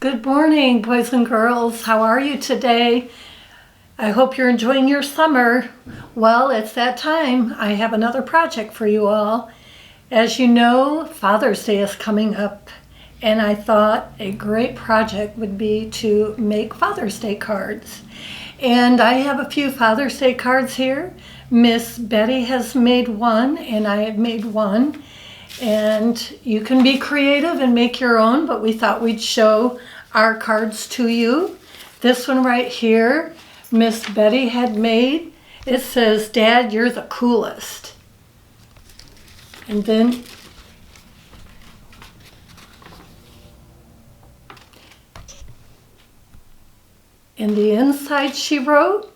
Good morning, boys and girls. How are you today? I hope you're enjoying your summer. Well, it's that time. I have another project for you all. As you know, Father's Day is coming up, and I thought a great project would be to make Father's Day cards. And I have a few Father's Day cards here. Miss Betty has made one, and I have made one. And you can be creative and make your own, but we thought we'd show our cards to you. This one right here, Miss Betty had made. It says, "Dad, you're the coolest." And then in the inside she wrote,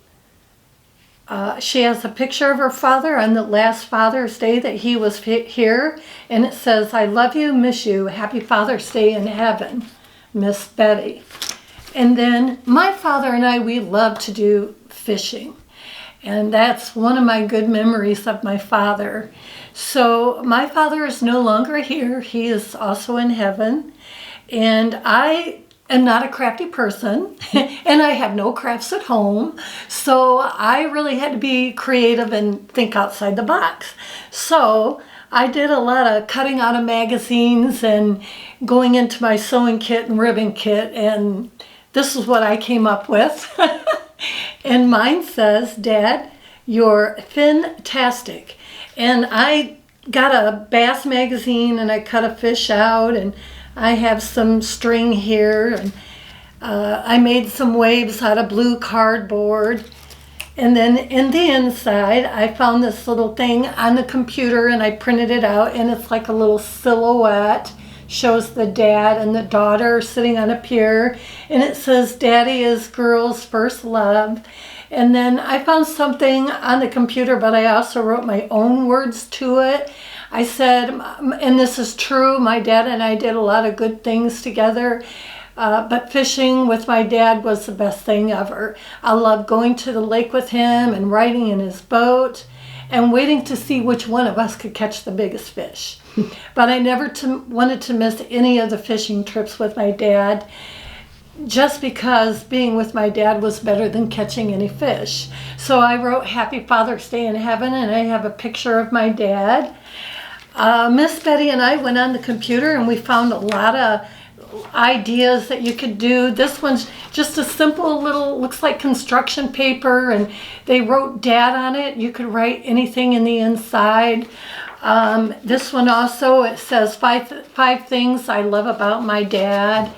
she has a picture of her father on the last Father's Day that he was here, and it says, "I love you, miss you, happy Father's Day in heaven, Miss Betty." And then my father and I, we love to do fishing, and that's one of my good memories of my father. So my father is no longer here. He is also in heaven, and I am not a crafty person and I have no crafts at home, so I really had to be creative and think outside the box. So I did a lot of cutting out of magazines and going into my sewing kit and ribbon kit, and this is what I came up with. And mine says, "Dad, you're fantastic." And I got a bass magazine and I cut a fish out, and I have some string here, and I made some waves out of blue cardboard. And then in the inside, I found this little thing on the computer, and I printed it out, and it's like a little silhouette. Shows the dad and the daughter sitting on a pier, and it says, "Daddy is girl's first love." And then I found something on the computer, but I also wrote my own words to it. I said, and this is true, my dad and I did a lot of good things together, but fishing with my dad was the best thing ever. I loved going to the lake with him and riding in his boat and waiting to see which one of us could catch the biggest fish. But I never wanted to miss any of the fishing trips with my dad, just because being with my dad was better than catching any fish. So I wrote Happy Father's Day in Heaven, and I have a picture of my dad. Miss Betty and I went on the computer and we found a lot of ideas that you could do. This one's just a simple little, looks like construction paper, and they wrote Dad on it. You could write anything in the inside. This one also, it says five things I love about my dad.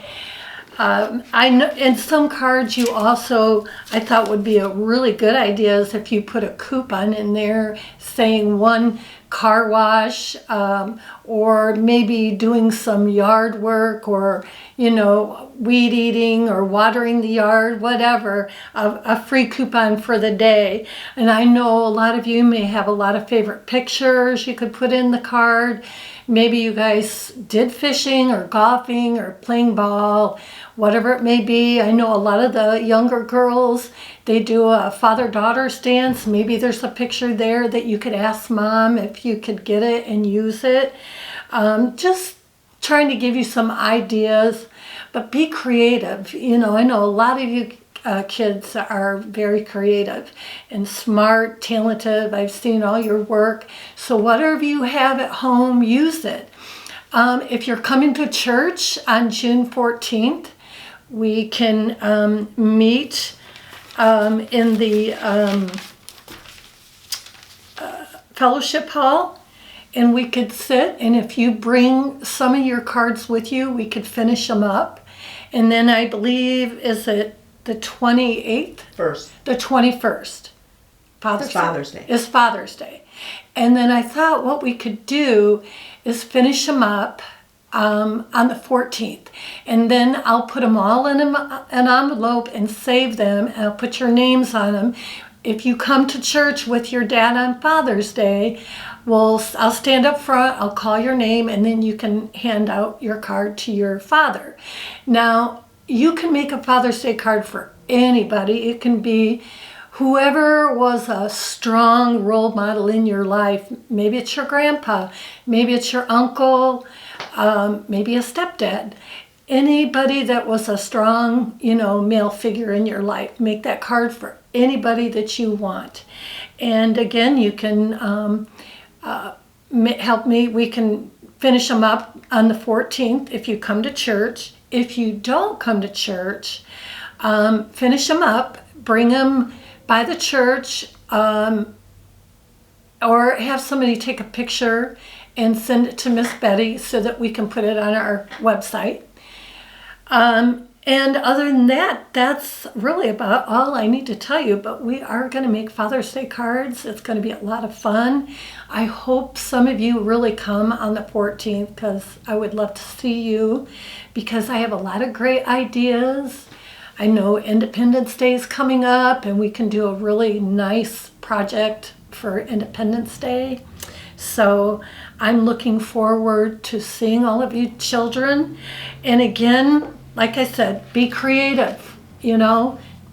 I know in some cards you also, I thought would be a really good idea is if you put a coupon in there saying one car wash, or maybe doing some yard work, or weed eating or watering the yard, whatever, a free coupon for the day. And I know a lot of you may have a lot of favorite pictures you could put in the card. Maybe you guys did fishing or golfing or playing ball, whatever it may be. I know a lot of the younger girls, they do a father-daughter dance. Maybe there's a picture there that you could ask Mom if you could get it and use it. Just trying to give you some ideas, but be creative. I know a lot of you kids are very creative and smart, talented. I've seen all your work. So whatever you have at home, use it. If you're coming to church on June 14th, we can meet in the fellowship hall, and we could sit, and if you bring some of your cards with you, we could finish them up. And then I believe, is it the 28th? The 21st. Father's Day. It's Father's Day. And then I thought what we could do is finish them up on the 14th. And then I'll put them all in an envelope and save them, and I'll put your names on them. If you come to church with your dad on Father's Day, I'll stand up front, I'll call your name, and then you can hand out your card to your father. Now, you can make a Father's Day card for anybody. It can be whoever was a strong role model in your life. Maybe it's your grandpa, maybe it's your uncle, maybe a stepdad. anybody that was a strong, male figure in your life. Make that card for anybody that you want. And again, you can help me. We can finish them up on the 14th if you come to church. If you don't come to church, finish them up, bring them by the church, or have somebody take a picture and send it to Miss Betty so that we can put it on our website. And other than that, that's really about all I need to tell you. But we are going to make Father's Day cards. It's going to be a lot of fun. I hope some of you really come on the 14th because I would love to see you because I have a lot of great ideas. I know Independence Day is coming up and we can do a really nice project for Independence Day. So I'm looking forward to seeing all of you children. And again, like I said, be creative,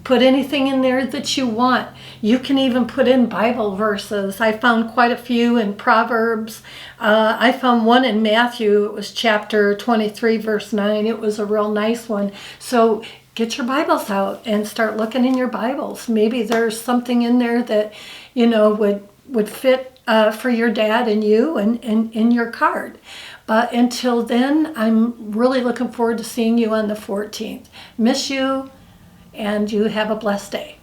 put anything in there that you want. You can even put in Bible verses. I found quite a few in Proverbs. I found one in Matthew. It was chapter 23, verse 9. It was a real nice one. So get your Bibles out and start looking in your Bibles. Maybe there's something in there that, would fit for your dad and you and in your card. But until then, I'm really looking forward to seeing you on the 14th. Miss you, and you have a blessed day.